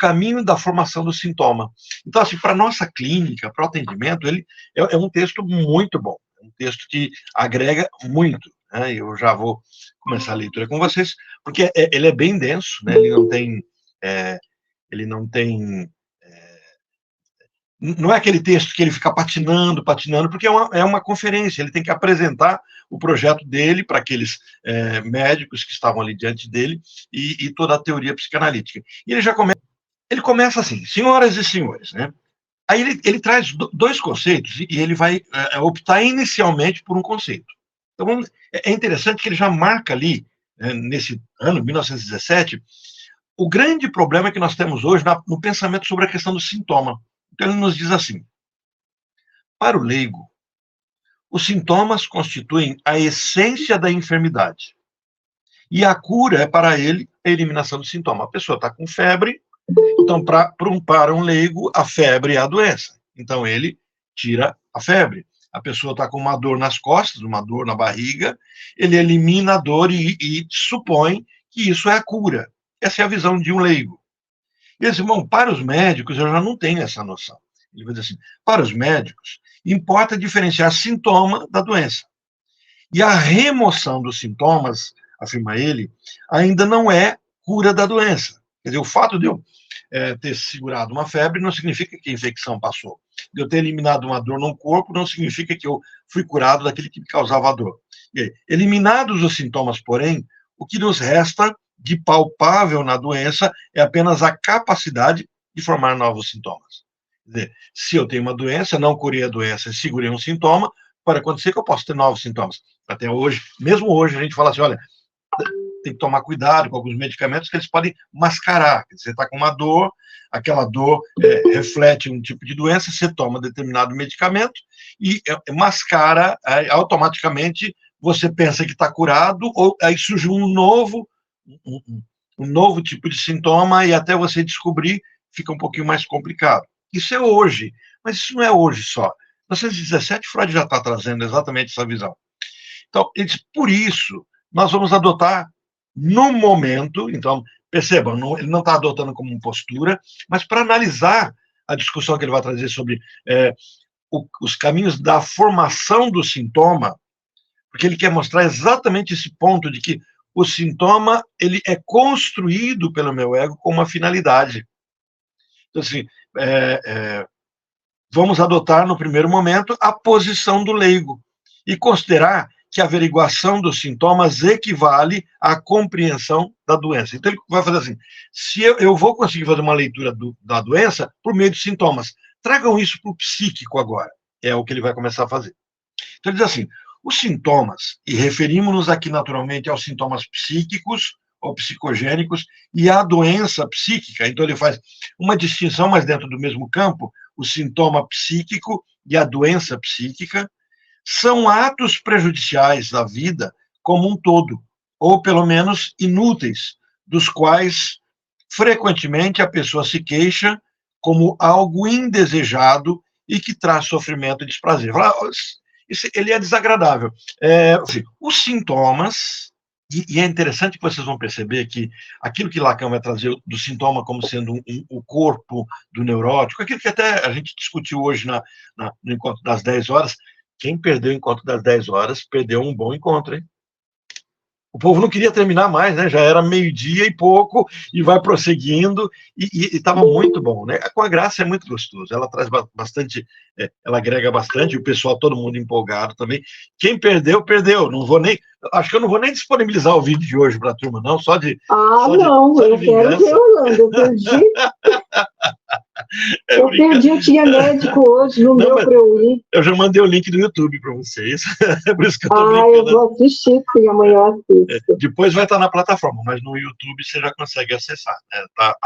caminho da formação do sintoma. Então, assim, para a nossa clínica, para o atendimento, ele é um texto muito bom, um texto que agrega muito, né? Eu já vou começar a leitura com vocês, porque ele é bem denso, né? Ele não tem não é aquele texto que ele fica patinando, porque é uma conferência, ele tem que apresentar o projeto dele para aqueles médicos que estavam ali diante dele e toda a teoria psicanalítica. E ele começa assim, senhoras e senhores, né? Aí ele traz dois conceitos e ele vai optar inicialmente por um conceito. Então, é interessante que ele já marca ali, nesse ano, 1917, o grande problema que nós temos hoje no pensamento sobre a questão do sintoma. Então, ele nos diz assim: para o leigo, os sintomas constituem a essência da enfermidade. E a cura é, para ele, a eliminação do sintoma. A pessoa está com febre, então, para um leigo, a febre é a doença. Então, ele tira a febre. A pessoa está com uma dor nas costas, uma dor na barriga, ele elimina a dor e supõe que isso é a cura. Essa é a visão de um leigo. E eles dizem, bom, para os médicos, eu já não tenho essa noção. Ele vai dizer assim, para os médicos, importa diferenciar sintoma da doença. E a remoção dos sintomas, afirma ele, ainda não é cura da doença. Quer dizer, o fato de eu ter segurado uma febre não significa que a infecção passou. De eu ter eliminado uma dor no corpo não significa que eu fui curado daquele que me causava a dor. E aí, eliminados os sintomas, porém, o que nos resta de palpável na doença é apenas a capacidade de formar novos sintomas. Quer dizer, se eu tenho uma doença, não curei a doença, segurei um sintoma, pode acontecer que eu possa ter novos sintomas. Até hoje, mesmo hoje, a gente fala assim, olha, tem que tomar cuidado com alguns medicamentos que eles podem mascarar. Você está com uma dor, aquela dor reflete um tipo de doença, você toma determinado medicamento e mascara, automaticamente você pensa que está curado, ou aí surge um novo tipo de sintoma e até você descobrir fica um pouquinho mais complicado. Isso é hoje, mas isso não é hoje só. Em 1917, Freud já está trazendo exatamente essa visão. Então, ele diz, por isso, nós vamos adotar no momento, então, percebam, ele não está adotando como postura, mas para analisar a discussão que ele vai trazer sobre os caminhos da formação do sintoma, porque ele quer mostrar exatamente esse ponto de que o sintoma ele é construído pelo meu ego com uma finalidade. Então, assim, vamos adotar, no primeiro momento, a posição do leigo e considerar que a averiguação dos sintomas equivale à compreensão da doença. Então, ele vai fazer assim, se eu vou conseguir fazer uma leitura da doença por meio de sintomas, tragam isso para o psíquico agora. É o que ele vai começar a fazer. Então, ele diz assim, os sintomas, e referimos-nos aqui naturalmente aos sintomas psíquicos ou psicogênicos e à doença psíquica. Então, ele faz uma distinção, mas dentro do mesmo campo, o sintoma psíquico e a doença psíquica, são atos prejudiciais da vida como um todo, ou pelo menos inúteis, dos quais frequentemente a pessoa se queixa como algo indesejado e que traz sofrimento e desprazer. Ele é desagradável. Os sintomas, e é interessante que vocês vão perceber que aquilo que Lacan vai trazer do sintoma como sendo o corpo do neurótico, aquilo que até a gente discutiu hoje no encontro das 10 horas, quem perdeu o encontro das 10 horas, perdeu um bom encontro, hein? O povo não queria terminar mais, né? Já era meio-dia e pouco, e vai prosseguindo, e estava muito bom, né? Com a Graça é muito gostoso, ela traz bastante, ela agrega bastante, o pessoal, todo mundo empolgado também. Quem perdeu, perdeu. Não vou nem, acho que eu não vou nem disponibilizar o vídeo de hoje para a turma, não, só de. Não, eu quero ver, Orlando, eu perdi. Eu tinha médico hoje, não deu para eu ir. Eu já mandei o link do YouTube para vocês. É por isso que eu tô brincando. Eu vou assistir, sim, amanhã eu assisto. Depois vai estar na plataforma, mas no YouTube você já consegue acessar. Né? Tá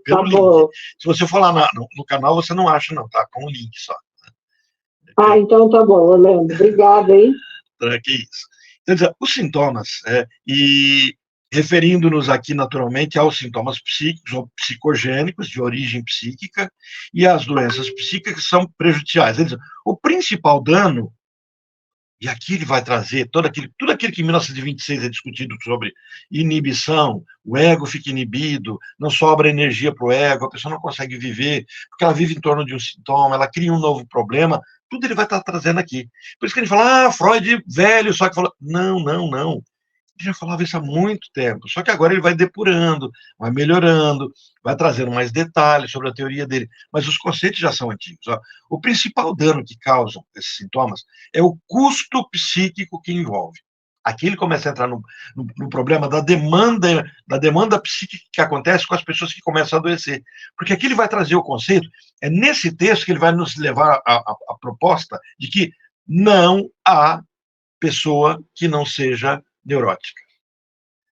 pelo link. Bom. Se você for lá no canal, você não acha, não, tá? Com o link só. Então tá bom, Orlando. Obrigada, hein? Que isso. Então, os sintomas, e referindo-nos aqui naturalmente aos sintomas psíquicos ou psicogênicos de origem psíquica e às doenças psíquicas que são prejudiciais. O principal dano E aqui ele vai trazer tudo aquilo que em 1926 é discutido sobre inibição, o ego fica inibido, não sobra energia para o ego, a pessoa não consegue viver, porque ela vive em torno de um sintoma, ela cria um novo problema, tudo ele vai estar trazendo aqui. Por isso que a gente fala, Freud velho, só que falou, não, não, não. Ele já falava isso há muito tempo, só que agora ele vai depurando, vai melhorando, vai trazendo mais detalhes sobre a teoria dele, mas os conceitos já são antigos. Ó. O principal dano que causam esses sintomas é o custo psíquico que envolve. Aqui ele começa a entrar no problema da demanda psíquica que acontece com as pessoas que começam a adoecer. Porque aqui ele vai trazer o conceito, é nesse texto que ele vai nos levar a proposta de que não há pessoa que não seja neurótica.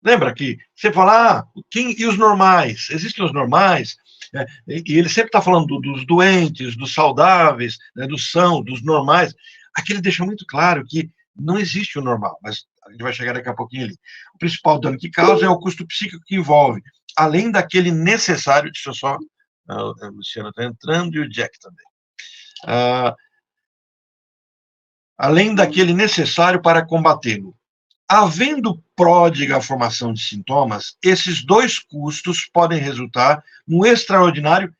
Lembra que você fala, e os normais? Existem os normais, né? E ele sempre está falando dos doentes, dos saudáveis, né, dos sãos, dos normais. Aqui ele deixa muito claro que não existe o normal, mas a gente vai chegar daqui a pouquinho ali. O principal dano que causa é o custo psíquico que envolve, além daquele necessário, deixa eu só, a Luciana está entrando e o Jack também. Além daquele necessário para combatê-lo. Havendo pródiga formação de sintomas, esses dois custos podem resultar no extraordinário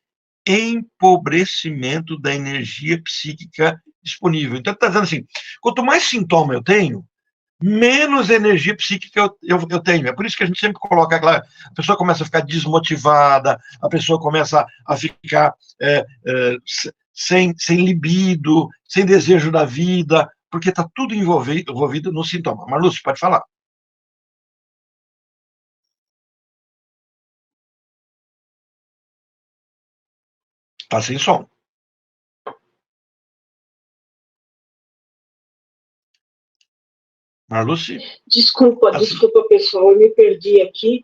empobrecimento da energia psíquica disponível. Então, está dizendo assim, quanto mais sintoma eu tenho, menos energia psíquica eu tenho. É por isso que a gente sempre coloca, claro, a pessoa começa a ficar desmotivada, a pessoa começa a ficar sem libido, sem desejo da vida, porque está tudo envolvido no sintoma. Marlúcio, pode falar. Está sem som. Marluce? Desculpa, pessoal, eu me perdi aqui.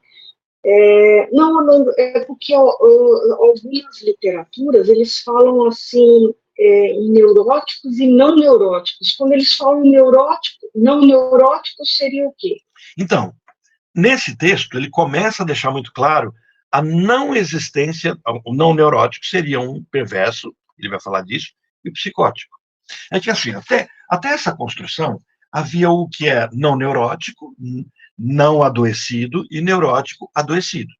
Não, é porque algumas literaturas, eles falam assim, em neuróticos e não neuróticos. Quando eles falam neurótico, não neurótico seria o quê? Então, nesse texto, ele começa a deixar muito claro a não existência, o não neurótico seria um perverso, ele vai falar disso, e o psicótico. É que assim, até essa construção, havia o que é não neurótico, não adoecido, e neurótico adoecido.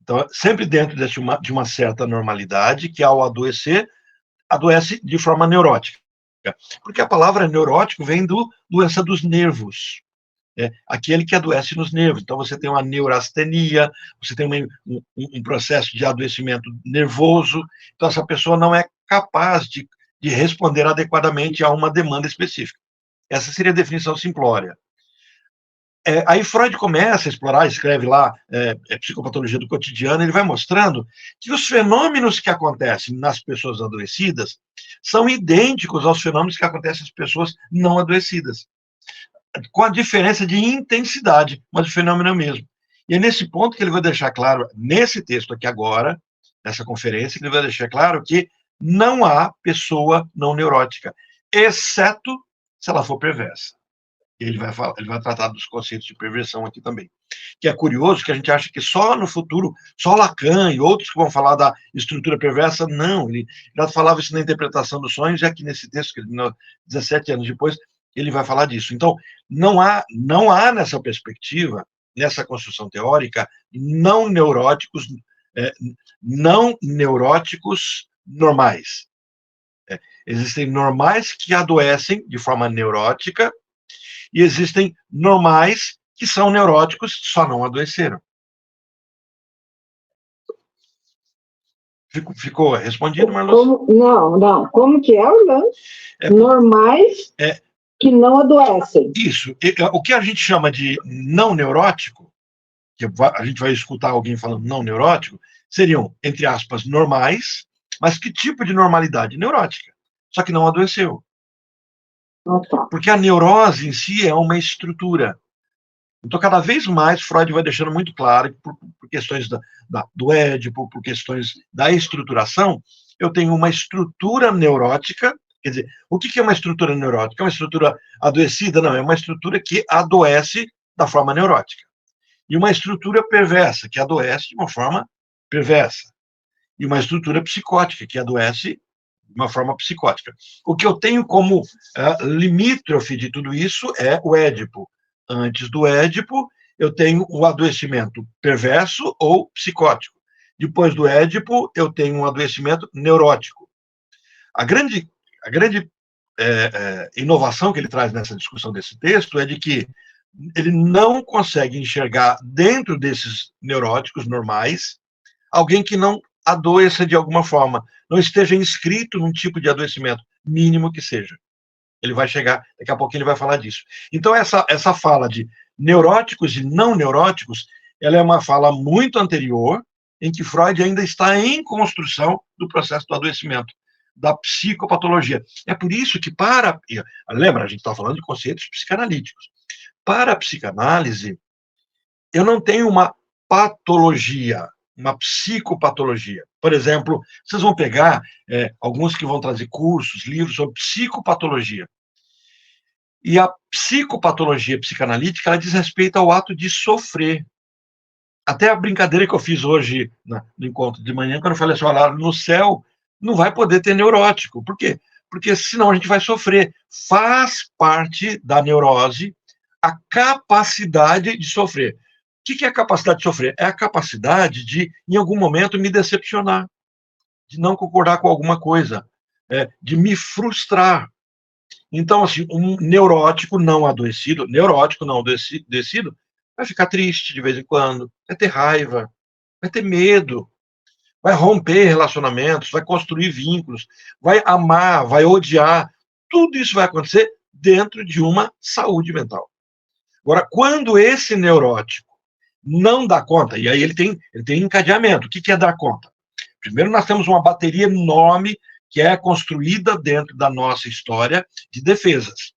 Então, sempre dentro de uma certa normalidade, que ao adoecer, adoece de forma neurótica. Porque a palavra neurótico vem do doença dos nervos. Aquele que adoece nos nervos. Então, você tem uma neurastenia, você tem um processo de adoecimento nervoso. Então, essa pessoa não é capaz de responder adequadamente a uma demanda específica. Essa seria a definição simplória. Aí Freud começa a explorar, escreve lá Psicopatologia do Cotidiano, ele vai mostrando que os fenômenos que acontecem nas pessoas adoecidas são idênticos aos fenômenos que acontecem nas pessoas não adoecidas, com a diferença de intensidade, mas o fenômeno é o mesmo. E é nesse ponto que ele vai deixar claro, nesse texto aqui agora, nessa conferência, que ele vai deixar claro que não há pessoa não neurótica, exceto se ela for perversa. Ele vai tratar dos conceitos de perversão aqui também. Que é curioso que a gente acha que só no futuro, só Lacan e outros que vão falar da estrutura perversa, não, ele já falava isso na interpretação dos sonhos, e aqui nesse texto, que 17 anos depois, ele vai falar disso. Então, não há nessa perspectiva, nessa construção teórica, não neuróticos normais. Existem normais que adoecem de forma neurótica, e existem normais que são neuróticos, só não adoeceram. Ficou respondido, Marlon? Não. Como que é, Orlando? Normais que não adoecem. Isso. O que a gente chama de não neurótico, que a gente vai escutar alguém falando não neurótico, seriam, entre aspas, normais, mas que tipo de normalidade? Neurótica. Só que não adoeceu. Porque a neurose em si é uma estrutura. Então, cada vez mais, Freud vai deixando muito claro que, por questões do Édipo, por questões da estruturação, eu tenho uma estrutura neurótica. Quer dizer, o que é uma estrutura neurótica? É uma estrutura adoecida? Não, é uma estrutura que adoece da forma neurótica. E uma estrutura perversa, que adoece de uma forma perversa. E uma estrutura psicótica, que adoece uma forma psicótica. O que eu tenho como limítrofe de tudo isso é o Édipo. Antes do Édipo, eu tenho o adoecimento perverso ou psicótico. Depois do Édipo, eu tenho um adoecimento neurótico. A grande inovação que ele traz nessa discussão desse texto é de que ele não consegue enxergar dentro desses neuróticos normais alguém que não adoeça de alguma forma, não esteja inscrito num tipo de adoecimento, mínimo que seja. Ele vai chegar, daqui a pouquinho ele vai falar disso. Então, essa fala de neuróticos e não neuróticos, ela é uma fala muito anterior, em que Freud ainda está em construção do processo do adoecimento, da psicopatologia. É por isso que lembra, a gente está falando de conceitos psicanalíticos. Para a psicanálise, eu não tenho uma patologia, uma psicopatologia. Por exemplo, vocês vão pegar alguns que vão trazer cursos, livros sobre psicopatologia. E a psicopatologia psicanalítica, ela diz respeito ao ato de sofrer. Até a brincadeira que eu fiz hoje no encontro de manhã, quando eu falei assim, olha, no céu não vai poder ter neurótico. Por quê? Porque senão a gente vai sofrer. Faz parte da neurose a capacidade de sofrer. O que é a capacidade de sofrer? É a capacidade de, em algum momento, me decepcionar, de não concordar com alguma coisa, de me frustrar. Então, assim, um neurótico não adoecido vai ficar triste de vez em quando, vai ter raiva, vai ter medo, vai romper relacionamentos, vai construir vínculos, vai amar, vai odiar. Tudo isso vai acontecer dentro de uma saúde mental. Agora, quando esse neurótico não dá conta, e aí ele tem encadeamento. O que é dar conta? Primeiro, nós temos uma bateria enorme que é construída dentro da nossa história de defesas.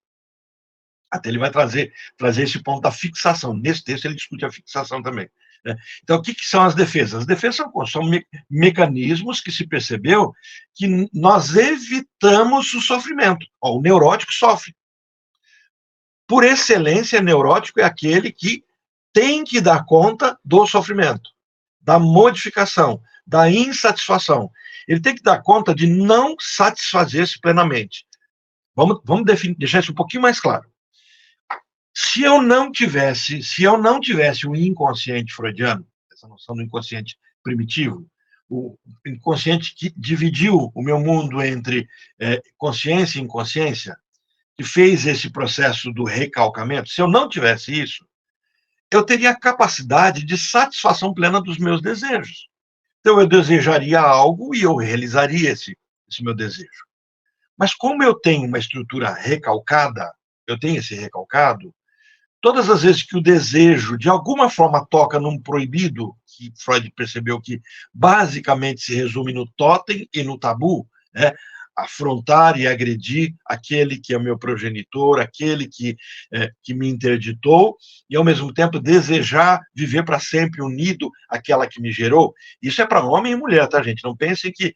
Até ele vai trazer esse ponto da fixação. Nesse texto ele discute a fixação também. Né? Então, o que são as defesas? As defesas são mecanismos que se percebeu que nós evitamos o sofrimento. O neurótico sofre. Por excelência, neurótico é aquele que tem que dar conta do sofrimento, da modificação, da insatisfação. Ele tem que dar conta de não satisfazer-se plenamente. Vamos deixar isso um pouquinho mais claro. Se eu não tivesse o inconsciente freudiano, essa noção do inconsciente primitivo, o inconsciente que dividiu o meu mundo entre consciência e inconsciência, que fez esse processo do recalcamento, se eu não tivesse isso, eu teria a capacidade de satisfação plena dos meus desejos. Então, eu desejaria algo e eu realizaria esse meu desejo. Mas como eu tenho uma estrutura recalcada, eu tenho esse recalcado, todas as vezes que o desejo, de alguma forma, toca num proibido, que Freud percebeu que basicamente se resume no totem e no tabu, afrontar e agredir aquele que é meu progenitor, aquele que me interditou, e, ao mesmo tempo, desejar viver para sempre unido àquela que me gerou. Isso é para homem e mulher, tá, gente? Não pensem que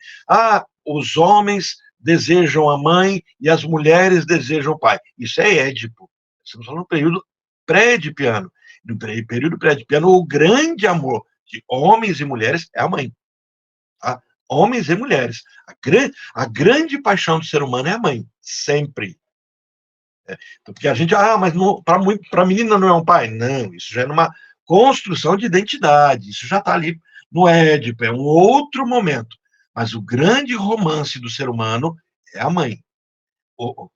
os homens desejam a mãe e as mulheres desejam o pai. Isso é Édipo. Estamos falando do período pré-edipiano. No período pré-edipiano, o grande amor de homens e mulheres é a mãe. Tá? Homens e mulheres. A grande paixão do ser humano é a mãe, sempre. Porque a gente, mas para a menina não é um pai. Não, isso já é numa construção de identidade, isso já está ali no Édipo, é um outro momento. Mas o grande romance do ser humano é a mãe.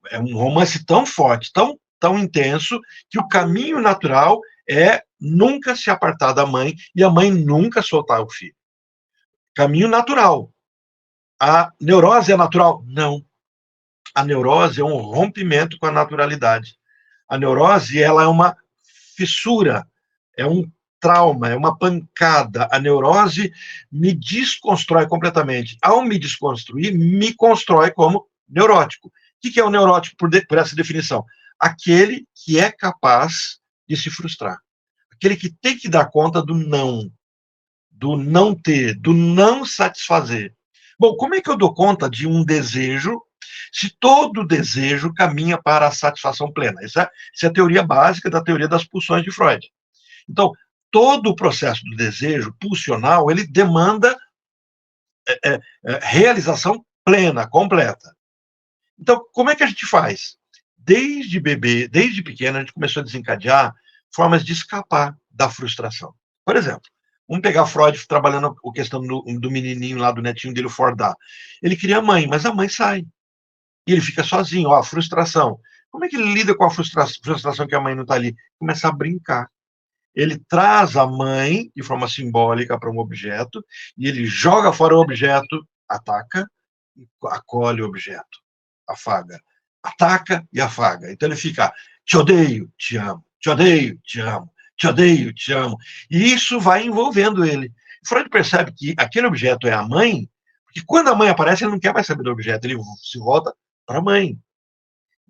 É um romance tão forte, tão intenso, que o caminho natural é nunca se apartar da mãe e a mãe nunca soltar o filho. Caminho natural. A neurose é natural? Não. A neurose é um rompimento com a naturalidade. A neurose, ela é uma fissura, é um trauma, é uma pancada. A neurose me desconstrói completamente. Ao me desconstruir, me constrói como neurótico. O que é o neurótico por essa definição? Aquele que é capaz de se frustrar. Aquele que tem que dar conta do não ter, do não satisfazer. Bom, como é que eu dou conta de um desejo se todo desejo caminha para a satisfação plena? Essa é a teoria básica da teoria das pulsões de Freud. Então, todo o processo do desejo pulsional, ele demanda realização plena, completa. Então, como é que a gente faz? Desde bebê, desde pequeno, a gente começou a desencadear formas de escapar da frustração. Por exemplo, vamos pegar Freud trabalhando a questão do menininho lá, do netinho dele, o Fordá. Ele queria a mãe, mas a mãe sai. E ele fica sozinho, ó, frustração. Como é que ele lida com a frustração que a mãe não está ali? Começa a brincar. Ele traz a mãe de forma simbólica para um objeto e ele joga fora o objeto, ataca e acolhe o objeto, afaga. Ataca e afaga. Então ele fica, te odeio, te amo, te odeio, te amo, te odeio, te amo. E isso vai envolvendo ele. Freud percebe que aquele objeto é a mãe, porque quando a mãe aparece, ele não quer mais saber do objeto, ele se volta para a mãe.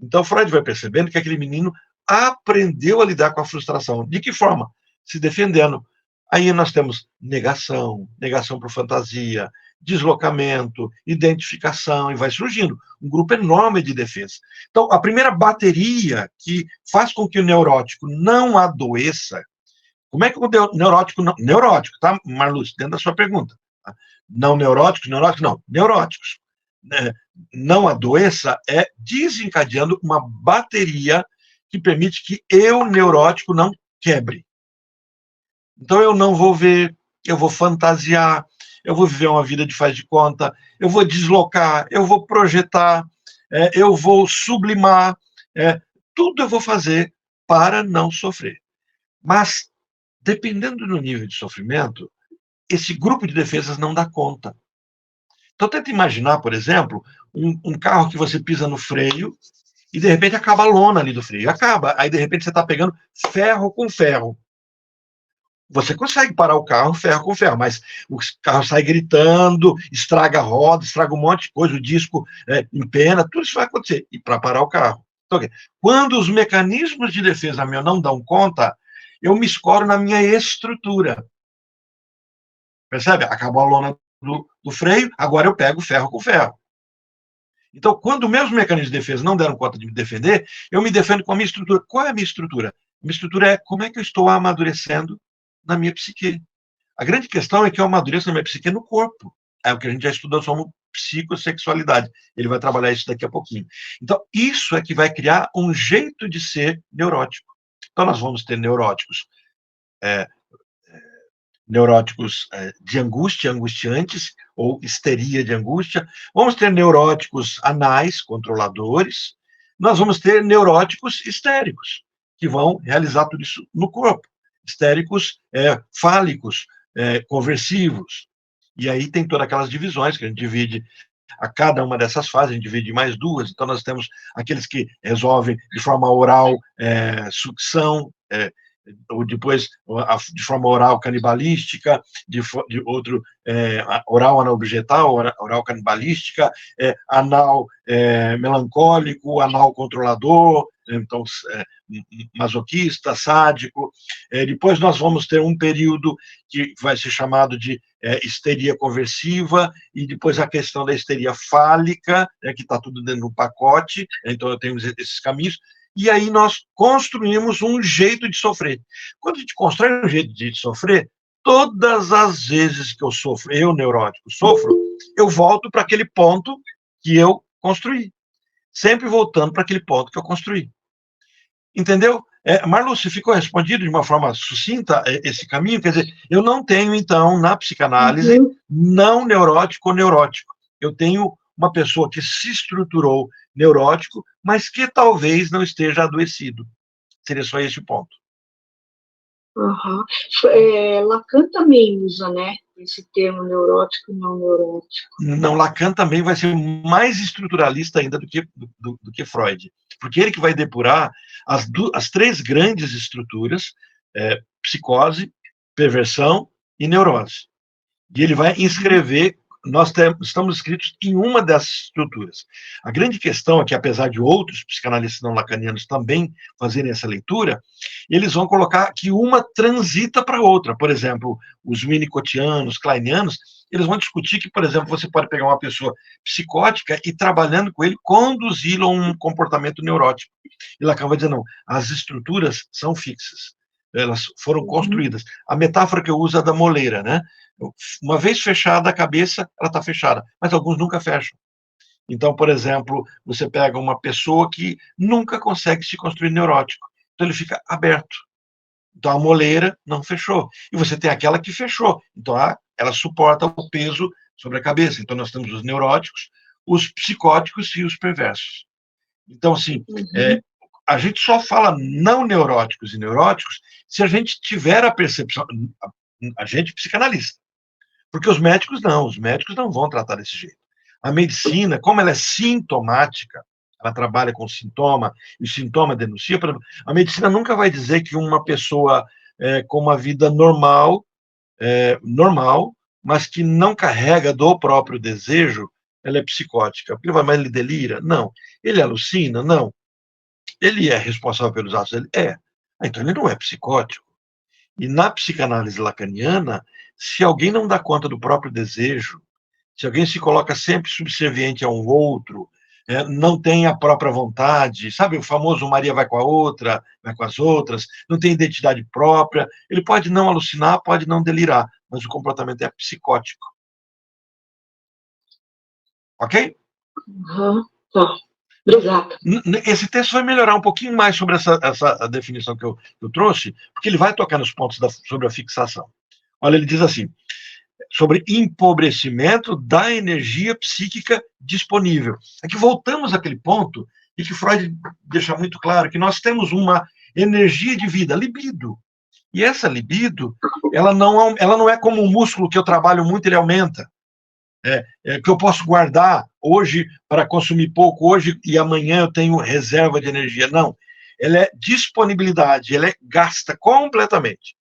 Então Freud vai percebendo que aquele menino aprendeu a lidar com a frustração. De que forma? Se defendendo. Aí nós temos negação, negação por fantasia, deslocamento, identificação, e vai surgindo um grupo enorme de defesa. Então, a primeira bateria que faz com que o neurótico não adoeça, como é que o neurótico, não, neurótico, tá, Marluce, dentro da sua pergunta, tá? Não neuróticos, não, neuróticos, não adoeça é desencadeando uma bateria que permite que eu, neurótico, não quebre. Então eu não vou ver, eu vou fantasiar, eu vou viver uma vida de faz de conta, eu vou deslocar, eu vou projetar, eu vou sublimar, tudo eu vou fazer para não sofrer. Mas, dependendo do nível de sofrimento, esse grupo de defesas não dá conta. Então tenta imaginar, por exemplo, um carro que você pisa no freio e de repente acaba a lona ali do freio. Acaba, aí de repente você está pegando ferro com ferro. Você consegue parar o carro ferro com ferro, mas o carro sai gritando, estraga a roda, estraga um monte de coisa, o disco empena, tudo isso vai acontecer. E para parar o carro. Então, quando os mecanismos de defesa meu não dão conta, eu me escoro na minha estrutura. Percebe? Acabou a lona do freio, agora eu pego ferro com ferro. Então, quando meus mecanismos de defesa não deram conta de me defender, eu me defendo com a minha estrutura. Qual é a minha estrutura? A minha estrutura é como é que eu estou amadurecendo na minha psique. A grande questão é que eu amadureço na minha psique no corpo. É o que a gente já estudou sobre psicossexualidade. Ele vai trabalhar isso daqui a pouquinho. Então, isso é que vai criar um jeito de ser neurótico. Então, nós vamos ter neuróticos de angústia, angustiantes, ou histeria de angústia. Vamos ter neuróticos anais, controladores. Nós vamos ter neuróticos histéricos, que vão realizar tudo isso no corpo. Histéricos fálicos, conversivos. E aí tem todas aquelas divisões que a gente divide a cada uma dessas fases, a gente divide em mais duas. Então nós temos aqueles que resolvem de forma oral, sucção, ou depois de forma oral canibalística, de outro oral analobjetal, oral canibalística, anal melancólico, anal controlador, então masoquista, sádico. Depois nós vamos ter um período que vai ser chamado de histeria conversiva, e depois a questão da histeria fálica, que está tudo dentro do pacote. Então eu tenho esses caminhos. E aí nós construímos um jeito de sofrer. Quando a gente constrói um jeito de sofrer, todas as vezes que eu sofro, eu, neurótico, sofro, eu volto para aquele ponto que eu construí. Sempre voltando para aquele ponto que eu construí. Entendeu? Marluce, ficou respondido de uma forma sucinta esse caminho? Quer dizer, eu não tenho, então, na psicanálise, não neurótico ou neurótico. Eu tenho uma pessoa que se estruturou neurótico, mas que talvez não esteja adoecido. Seria só esse o ponto. Uhum. Lacan também usa, né, esse termo neurótico e não neurótico. Não, Lacan também vai ser mais estruturalista ainda do que Freud, porque ele que vai depurar as três grandes estruturas, psicose, perversão e neurose. E ele vai inscrever, nós estamos inscritos em uma dessas estruturas. A grande questão é que, apesar de outros psicanalistas não lacanianos também fazerem essa leitura, eles vão colocar que uma transita para outra. Por exemplo, os winnicottianos, kleinianos, eles vão discutir que, por exemplo, você pode pegar uma pessoa psicótica e, trabalhando com ele, conduzi-lo a um comportamento neurótico. E Lacan vai dizer, não, as estruturas são fixas. Elas foram construídas. A metáfora que eu uso é da moleira, né? Uma vez fechada a cabeça, ela está fechada, mas alguns nunca fecham. Então, por exemplo, você pega uma pessoa que nunca consegue se construir neurótico, então ele fica aberto. Então a moleira não fechou. E você tem aquela que fechou, então ela suporta o peso sobre a cabeça. Então nós temos os neuróticos, os psicóticos e os perversos. Então, assim, a gente só fala não neuróticos e neuróticos se a gente tiver a percepção, a gente psicanalista. Porque os médicos não vão tratar desse jeito. A medicina, como ela é sintomática, ela trabalha com sintoma, e o sintoma denuncia, por exemplo, a medicina nunca vai dizer que uma pessoa com uma vida normal, mas que não carrega do próprio desejo, ela é psicótica. Mas ele delira? Não. Ele alucina? Não. Ele é responsável pelos atos? Ele é. Então ele não é psicótico. E na psicanálise lacaniana, se alguém não dá conta do próprio desejo, se alguém se coloca sempre subserviente a um outro, não tem a própria vontade, sabe, o famoso Maria vai com a outra, vai com as outras, não tem identidade própria, ele pode não alucinar, pode não delirar, mas o comportamento é psicótico. Ok? Tá. Obrigado. Esse texto vai melhorar um pouquinho mais sobre essa definição que eu trouxe, porque ele vai tocar nos pontos sobre a fixação. Olha, ele diz assim, sobre empobrecimento da energia psíquica disponível. Aqui voltamos àquele ponto e que Freud deixa muito claro que nós temos uma energia de vida, libido. E essa libido, ela não é como um músculo que eu trabalho muito, ele aumenta. Que eu posso guardar hoje para consumir pouco hoje e amanhã eu tenho reserva de energia. Não. Ela é disponibilidade, ela é gasta completamente.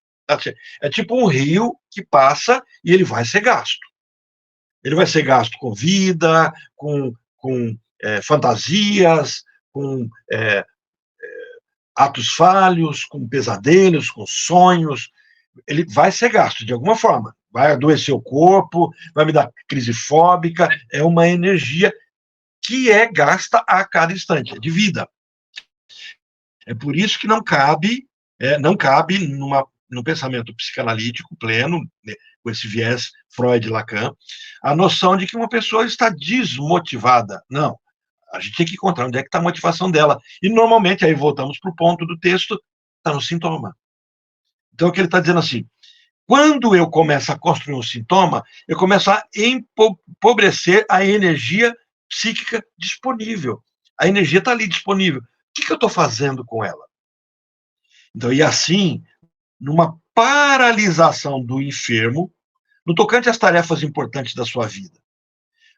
É tipo um rio que passa e ele vai ser gasto. Ele vai ser gasto com vida, com fantasias, com atos falhos, com pesadelos, com sonhos. Ele vai ser gasto de alguma forma. Vai adoecer o corpo, vai me dar crise fóbica. É uma energia que é gasta a cada instante, é de vida. É por isso que não cabe num pensamento psicanalítico pleno, né, com esse viés Freud-Lacan, a noção de que uma pessoa está desmotivada. Não. A gente tem que encontrar onde é que está a motivação dela. E, normalmente, aí voltamos para o ponto do texto, está no sintoma. Então, o que ele está dizendo assim, quando eu começo a construir um sintoma, eu começo a empobrecer a energia psíquica disponível. A energia está ali disponível. O que eu estou fazendo com ela? Então, e assim, numa paralisação do enfermo, no tocante às tarefas importantes da sua vida.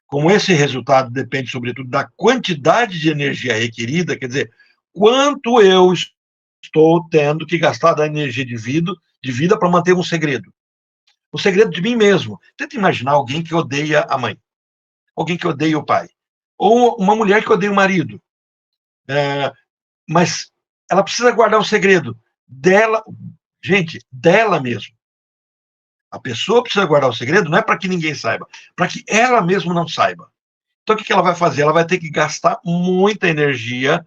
Como esse resultado depende, sobretudo, da quantidade de energia requerida, quer dizer, quanto eu estou tendo que gastar da energia de vida para manter um segredo. O segredo de mim mesmo. Tenta imaginar alguém que odeia a mãe, alguém que odeia o pai, ou uma mulher que odeia o marido. Mas ela precisa guardar o segredo dela, gente, dela mesmo. A pessoa precisa guardar o segredo, não é para que ninguém saiba, para que ela mesma não saiba. Então, o que ela vai fazer? Ela vai ter que gastar muita energia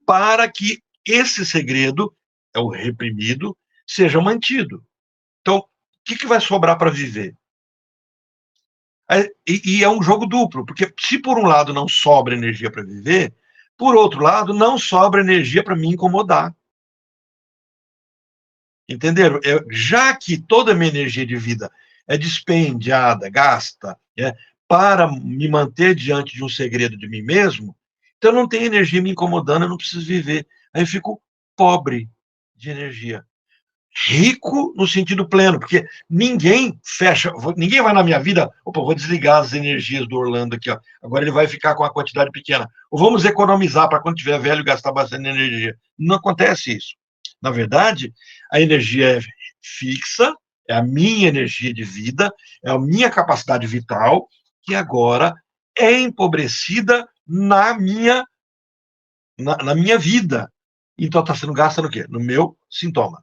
para que esse segredo, o reprimido, seja mantido. Então, o que vai sobrar para viver? E é um jogo duplo, porque se por um lado não sobra energia para viver, por outro lado, não sobra energia para me incomodar. Entenderam? Já que toda a minha energia de vida é dispendiada, gasta, para me manter diante de um segredo de mim mesmo, então eu não tenho energia me incomodando, eu não preciso viver. Aí eu fico pobre de energia. Rico no sentido pleno, porque ninguém vai na minha vida, vou desligar as energias do Orlando aqui, ó. Agora ele vai ficar com uma quantidade pequena. Ou vamos economizar para quando tiver velho gastar bastante energia. Não acontece isso. Na verdade, a energia é fixa, é a minha energia de vida, é a minha capacidade vital, que agora é empobrecida na minha vida. Então está sendo gasta no quê? No meu sintoma.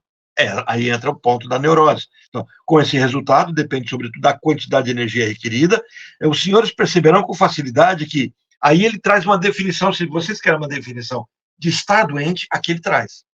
Aí entra o ponto da neurose. Então, com esse resultado, depende sobretudo da quantidade de energia requerida. Os senhores perceberão com facilidade que aí ele traz uma definição, se vocês querem uma definição de estar doente, aqui ele traz.